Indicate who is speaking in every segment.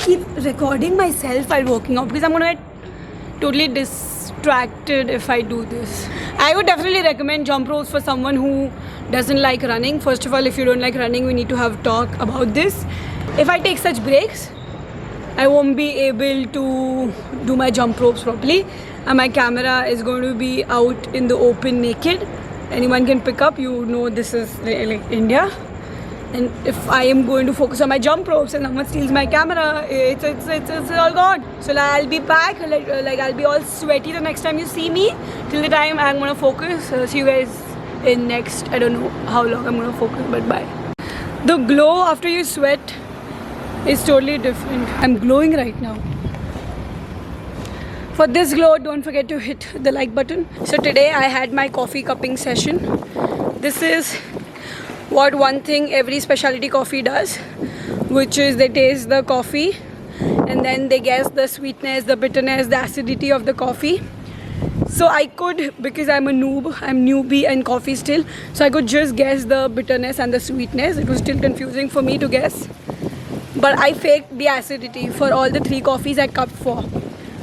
Speaker 1: keep recording myself while working out because I'm gonna get totally distracted if I do this. I would definitely recommend jump ropes for someone who doesn't like running. First of all, if you don't like running, we need to have talk about this. If I take such breaks, I won't be able to do my jump ropes properly, and my camera is going to be out in the open naked. Anyone can pick up, you know, this is like India. And if I am going to focus on my jump ropes and someone steals my camera, it's all gone. So like, I'll be back, like I'll be all sweaty the next time you see me. Till the time I'm gonna focus. See you guys in next, I don't know how long I'm gonna focus, but bye. The glow after you sweat is totally different. I'm glowing right now. For this glow, don't forget to hit the like button. So today I had my coffee cupping session. This is what one thing every specialty coffee does, which is they taste the coffee and then they guess the sweetness, the bitterness, the acidity of the coffee. So I could, because I'm a noob, I'm newbie in coffee still, so I could just guess the bitterness and the sweetness. It was still confusing for me to guess, but I faked the acidity for all the 3 coffees I cupped for.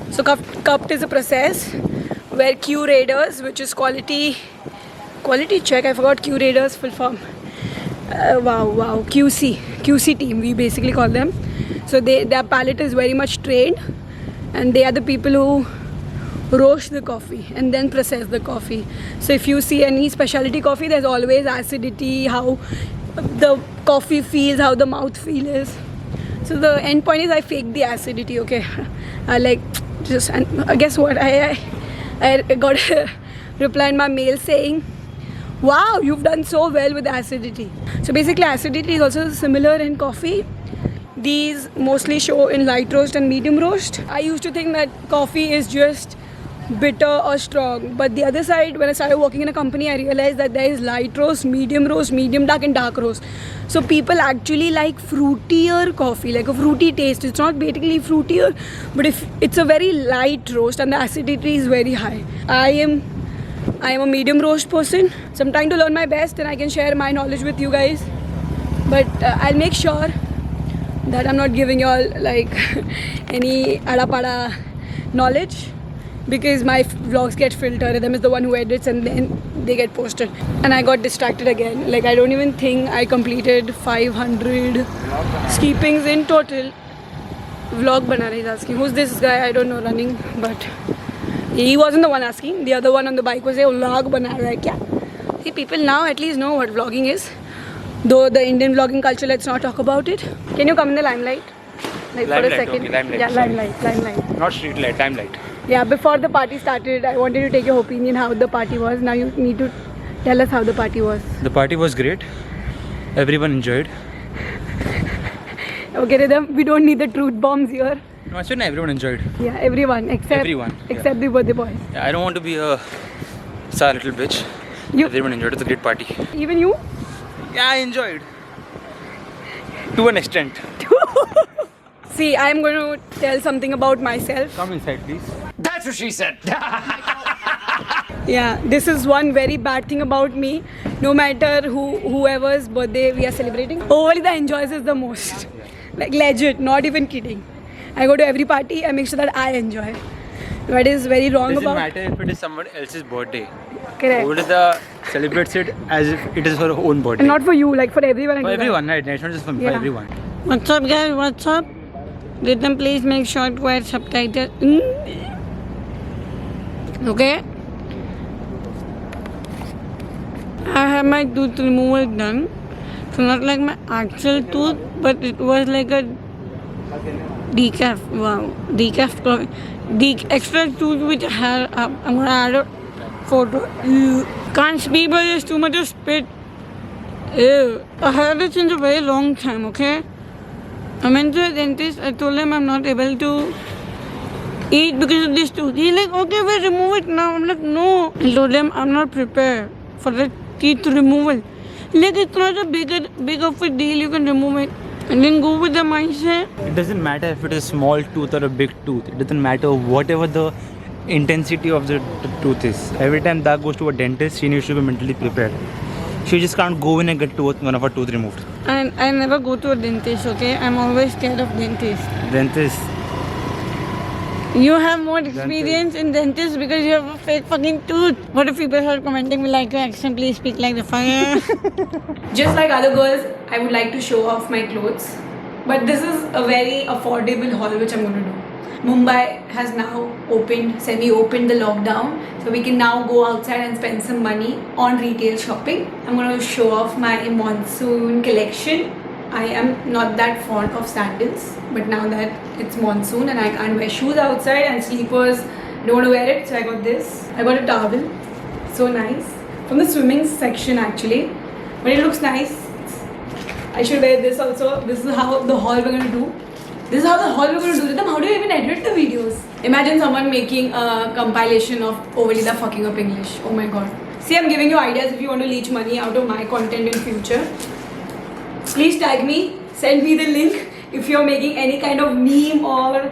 Speaker 1: So cupped is a process where Q Raiders, which is quality check, I forgot Q Raiders full form. QC team, we basically call them. So their palate is very much trained, and they are the people who roast the coffee and then process the coffee. So if you see any specialty coffee, there's always acidity, how the coffee feels, how the mouth feel is. So the end point is I faked the acidity, okay. And guess what, I got a reply in my mail saying, wow, you've done so well with acidity. So basically acidity is also similar in coffee. These mostly show in light roast and medium roast. I used to think that coffee is just bitter or strong, but the other side, when I started working in a company, I realized that there is light roast, medium dark and dark roast. So people actually like fruitier coffee, like a fruity taste. It's not basically fruitier, but if it's a very light roast and the acidity is very high. I am a medium roast person, so I'm trying to learn my best and I can share my knowledge with you guys. But I'll make sure that I'm not giving y'all like any ada-pada knowledge, because my vlogs get filtered. Adam is the one who edits and then they get posted. And I got distracted again. Like I don't even think I completed 500 skippings in total. Vlog bana rahe is asking, who's this guy? I don't know, running, but he wasn't the one asking. The other one on the bike was saying, vlog bana raha hai kya? See, people now at least know what vlogging is. Though the Indian vlogging culture, let's not talk about it. Can you come in the limelight? Like
Speaker 2: limelight,
Speaker 1: for a second.
Speaker 2: okay, limelight.
Speaker 1: Yeah, limelight.
Speaker 2: Not street light, limelight.
Speaker 1: Yeah, before the party started, I wanted to take your opinion how the party was. Now you need to tell us how the party was.
Speaker 2: The party was great. Everyone enjoyed.
Speaker 1: Okay, Rhythm, we don't need the truth bombs here.
Speaker 2: No, I said everyone enjoyed.
Speaker 1: Yeah, everyone except the birthday boys.
Speaker 2: Yeah, I don't want to be a sour little bitch. Everyone enjoyed. It's a great party.
Speaker 1: Even you?
Speaker 2: Yeah, I enjoyed. To an extent.
Speaker 1: See, I'm going to tell something about myself.
Speaker 2: Come inside, please. That's what she said.
Speaker 1: Yeah, this is one very bad thing about me. No matter whoever's birthday we are celebrating, only the enjoys is the most. Like legit, not even kidding. I go to every party, I make sure that I enjoy. What is very wrong about...
Speaker 2: It doesn't matter if it is someone else's birthday.
Speaker 1: Correct.
Speaker 2: Odita celebrates it as if it is her own birthday.
Speaker 1: And not for you, like for everyone.
Speaker 2: For everyone, right? It's not just for me, for everyone.
Speaker 1: What's up, guys? What's up? Rhythm, please make sure to add subtitles. Okay. I have my tooth removal done. So not like my actual tooth, but it was like a decaf. Wow, decaf extra tooth which I had up. I'm gonna add a photo. Can't speak, but there's too much of spit. Ew. I had it since a very long time. Okay. I went to a dentist. I told him I'm not able to eat because of this tooth. He's like, okay, we'll remove it now. I'm like, no. I told him I'm not prepared for the teeth removal. Like, it's not a big of a deal. You can remove it. And then go with the mindset.
Speaker 2: It doesn't matter if it is a small tooth or a big tooth. It doesn't matter whatever the intensity of the tooth is. Every time that goes to a dentist, she needs to be mentally prepared.
Speaker 3: She just can't go in and get one of her tooth removed.
Speaker 4: And I never go to a dentist, okay? I'm always scared of dentist.
Speaker 3: Dentist.
Speaker 4: You have more experience in dentist because you have a fake fucking tooth. What if people start commenting, we like your accent, please speak like the fire.
Speaker 1: Just like other girls, I would like to show off my clothes. But this is a very affordable haul which I'm going to do. Mumbai has now semi-opened the lockdown. So we can now go outside and spend some money on retail shopping. I'm going to show off my monsoon collection. I am not that fond of sandals. But now that it's monsoon and I can't wear shoes outside and sleepers, I don't want to wear it. So I got this. I got a towel. So nice. From the swimming section actually. But it looks nice. I should wear this also. This is how the haul we're going to do. This is how the haul we're going to do. Rhythm, how do you even edit the videos? Imagine someone making a compilation of Ovalida fucking up English. Oh my god. See, I'm giving you ideas if you want to leech money out of my content in future. Please tag me. Send me the link if you're making any kind of meme or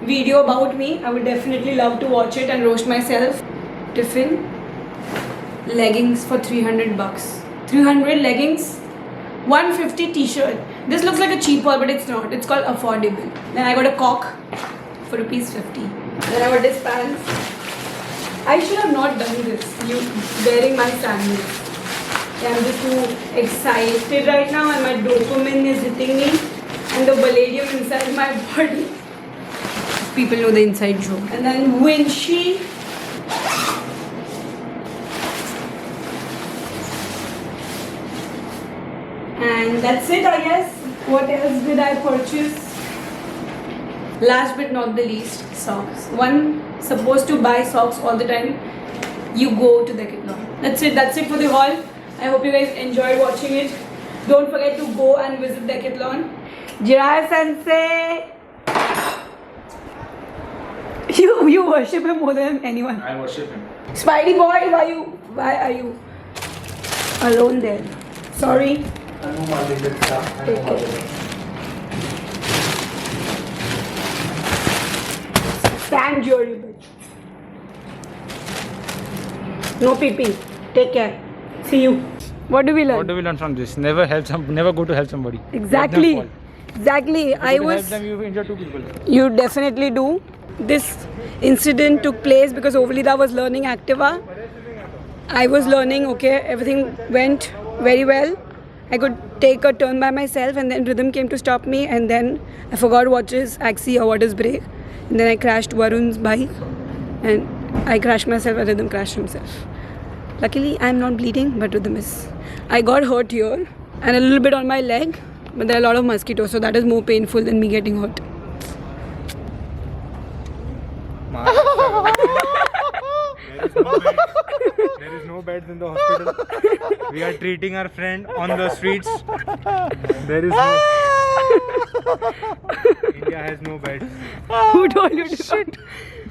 Speaker 1: video about me. I would definitely love to watch it and roast myself. Tiffin. Leggings for 300 bucks. 300 leggings. 150 t-shirt. This looks like a cheap haul, but it's not. It's called affordable. Then I got a cock for rupees 50. Then I got this pants. I should have not done this. You wearing my sandals. Yeah, I'm just too excited right now, and my dopamine is hitting me, and the palladium inside my body. People know the inside joke. And then Winchie. And that's it, I guess. What else did I purchase? Last but not the least, socks. One supposed to buy socks all the time. You go to Decathlon. That's it. That's it for the haul. I hope you guys enjoyed watching it. Don't forget to go and visit Decathlon. Jiraiya Sensei. You worship him more than anyone.
Speaker 2: I worship him.
Speaker 1: Spidey boy, why are you alone there? Sorry. Take care. Stand jury, bitch. No pee-pee. Take care. See you. What do we learn?
Speaker 3: What do we learn from this? Never go to help somebody.
Speaker 1: Exactly.
Speaker 3: Let them fall.
Speaker 1: Exactly.
Speaker 3: If you help them, you injure two people.
Speaker 1: You definitely do. This incident took place because Ovalida was learning Activa. I was learning, okay, everything went very well. I could take a turn by myself, and then Rhythm came to stop me, and then I forgot what is axi or what is brake. And then I crashed Varun's bike, and I crashed myself and Rhythm crashed himself. Luckily, I'm not bleeding, but Rhythm is. I got hurt here and a little bit on my leg, but there are a lot of mosquitoes, so that is more painful than me getting hurt.
Speaker 3: There is no beds in the hospital. We are treating our friend on the streets. There is no. India has no beds.
Speaker 1: Who told you to come?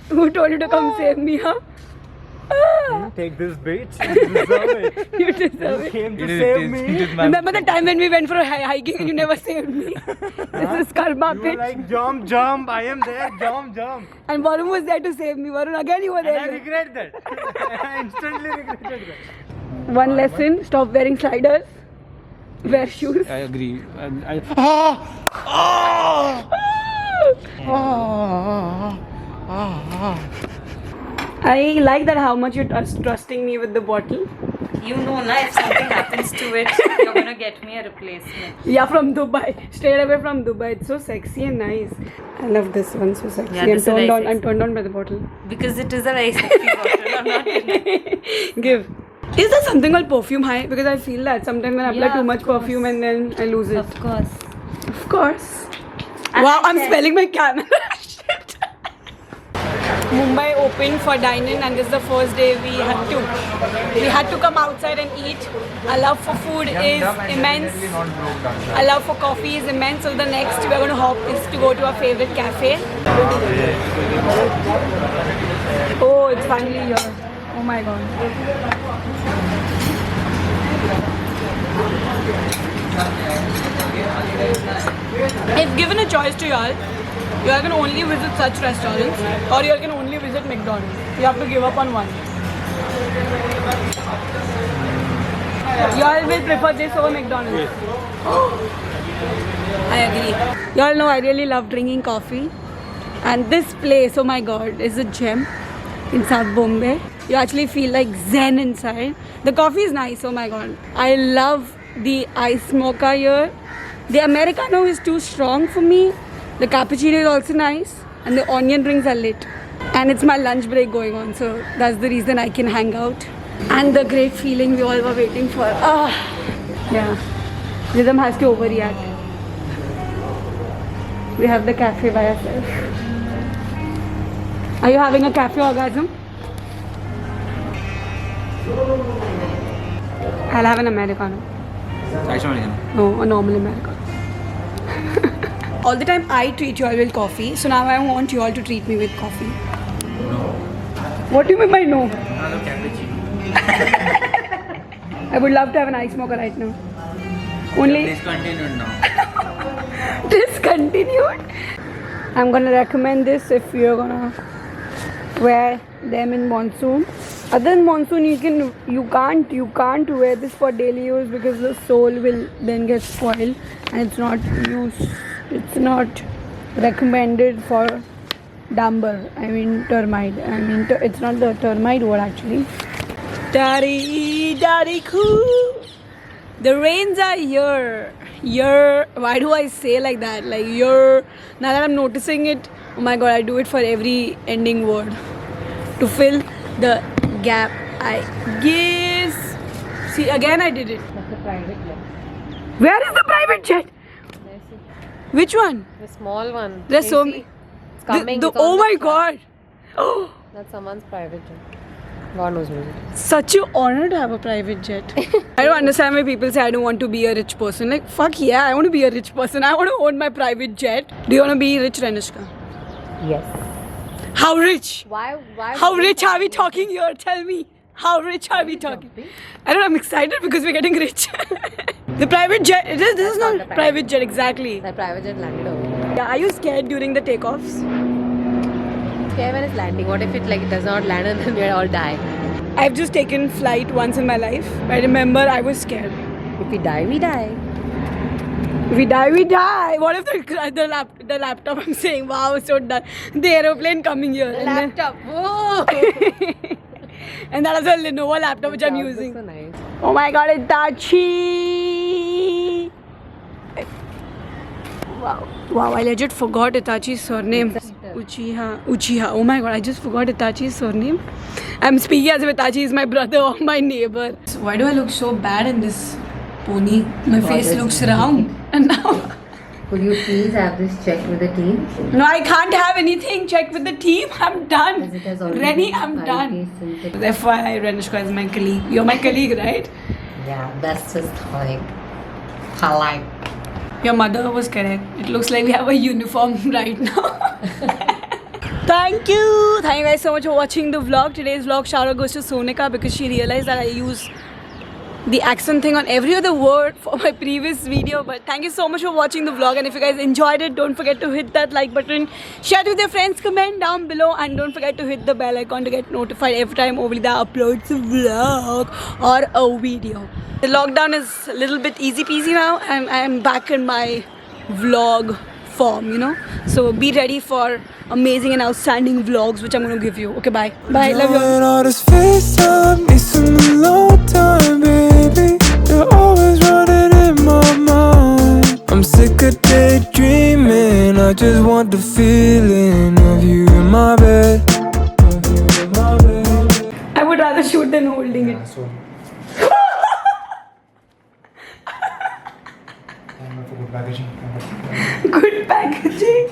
Speaker 1: Who told you to come save me, huh?
Speaker 3: Take this bait. You deserve it.
Speaker 1: You deserve it.
Speaker 3: Came to save me.
Speaker 1: Remember the time when we went for a hiking and you never saved me? This is karma,
Speaker 3: You were
Speaker 1: bitch.
Speaker 3: like, jump. I am there. Jump.
Speaker 1: And Varun was there to save me. Varun, again you were
Speaker 3: And I
Speaker 1: there.
Speaker 3: regret that. I instantly regretted that.
Speaker 1: One lesson, stop wearing sliders. Wear shoes.
Speaker 3: I agree.
Speaker 1: I like that how much you're trusting me with the bottle.
Speaker 5: You know, na, if something happens to it, you're gonna get me a replacement.
Speaker 1: Yeah, from Dubai. Straight away from Dubai. It's so sexy and nice. I love this one, so sexy.
Speaker 5: Yeah, this is very
Speaker 1: I'm
Speaker 5: sexy.
Speaker 1: turned on by the bottle.
Speaker 5: Because it is a very sexy bottle. I'm not kidding.
Speaker 1: Give. Is there something called perfume high? Because I feel that sometimes when I apply
Speaker 5: Yeah,
Speaker 1: too
Speaker 5: of
Speaker 1: much
Speaker 5: course.
Speaker 1: perfume and then I lose it.
Speaker 5: Of course.
Speaker 1: Of course.
Speaker 5: And
Speaker 1: Wow,
Speaker 5: I
Speaker 1: I'm
Speaker 5: said-
Speaker 1: smelling my camera. Shit. Mumbai opened for dine-in, and this is the first day we had to come outside and eat. Our love for food is immense. Our love for coffee is immense. So the next we're going to hop is to go to our favorite cafe. Oh, it's finally here. Oh my god. If given a choice to y'all, you all can only visit such restaurants or you all can only visit McDonald's. You have to give up on one. Y'all will prefer this over McDonald's. I agree. Y'all know I really love drinking coffee. And this place, oh my god, is a gem in South Bombay. You actually feel like zen inside. The coffee is nice, oh my god. I love the ice mocha here. The Americano is too strong for me. The cappuccino is also nice. And the onion rings are lit. And it's my lunch break going on, so that's the reason I can hang out. And the great feeling we all were waiting for. Yeah. Rhythm has to overreact. We have the cafe by ourselves. Are you having a cafe orgasm? I'll have an Americano. No, a normal Americano. All the time I treat you all with coffee, so now I want you all to treat me with coffee. No. What do you mean by no? I would love to have an ice mocha right now. Only
Speaker 2: Discontinued now.
Speaker 1: Discontinued? I'm gonna recommend this if you're gonna wear them in monsoon. Other than monsoon, you can't wear this for daily use because the sole will then get spoiled and it's not recommended for dumber. I mean termite. It's not the termite word actually. Daddy cool. The rains are here. Why do I say like that? Like here. Now that I'm noticing it, oh my god, I do it for every ending word to fill the gap. I guess. See, again I did it.
Speaker 5: That's the private jet.
Speaker 1: Where is the private jet? Which one?
Speaker 5: The small one.
Speaker 1: There's so
Speaker 5: Can you
Speaker 1: many.
Speaker 5: see? It's coming. it's on
Speaker 1: Oh
Speaker 5: the
Speaker 1: my
Speaker 5: track.
Speaker 1: god. Oh,
Speaker 5: That's someone's private jet. God knows who it is.
Speaker 1: such an honor to have a private jet. I don't understand why people say I don't want to be a rich person. Like, fuck yeah, I want to be a rich person. I want to own my private jet. Do you want to be rich, Ranishka?
Speaker 5: Yes.
Speaker 1: How rich?
Speaker 5: Why?
Speaker 1: How rich are we talking here? Tell me. How rich are we talking? I don't know, I'm excited because we're getting rich. The private jet, this is
Speaker 5: not
Speaker 1: not
Speaker 5: the
Speaker 1: private jet, exactly.
Speaker 5: That private jet landed over here.
Speaker 1: Yeah, are you scared during the takeoffs?
Speaker 5: Okay, when it's landing, what if it does not land and then we all die?
Speaker 1: I've just taken flight once in my life. I remember I was scared.
Speaker 5: If we die, we die.
Speaker 1: If we die, we die. What if the laptop, I'm saying, wow, so done. The aeroplane coming here.
Speaker 5: The
Speaker 1: and then-
Speaker 5: laptop. Whoa!
Speaker 1: and that is a Lenovo laptop which I'm
Speaker 5: Sounds
Speaker 1: using.
Speaker 5: So nice.
Speaker 1: Oh my god, Itachi! Wow, I legit forgot Itachi's surname. Uchiha. Oh my god, I just forgot Itachi's surname. I'm speaking as if Itachi is my brother or my neighbor. So why do I look so bad in this pony? My face looks round. And now...
Speaker 5: Could you please have this checked with the team?
Speaker 1: No, I can't have anything checked with the team. I'm done.
Speaker 5: As it has already
Speaker 1: Rennie,
Speaker 5: been
Speaker 1: I'm
Speaker 5: 5
Speaker 1: done.
Speaker 5: days since it-
Speaker 1: FYI, Renishka is my colleague. You're my colleague, right?
Speaker 5: Yeah, that's just like polite.
Speaker 1: Your mother was correct. It looks like we have a uniform right now. Thank you guys so much for watching the vlog. Today's vlog, shout out goes to Sonika because she realized that I use the accent thing on every other word for my previous video. But thank you so much for watching the vlog, and if you guys enjoyed it, don't forget to hit that like button, share it with your friends, comment down below, and don't forget to hit the bell icon to get notified every time Ovalida uploads a vlog or a video. The lockdown is a little bit easy peasy now, and I'm back in my vlog form, you know. So be ready for amazing and outstanding vlogs which I'm going to give you. Okay, bye. Bye, love you.
Speaker 6: All this FaceTime, need some alone time, baby. You're always running in my mind. I'm sick of daydreaming. I just want the feeling of you in my bed.
Speaker 1: I would rather shoot than holding it. Good packaging.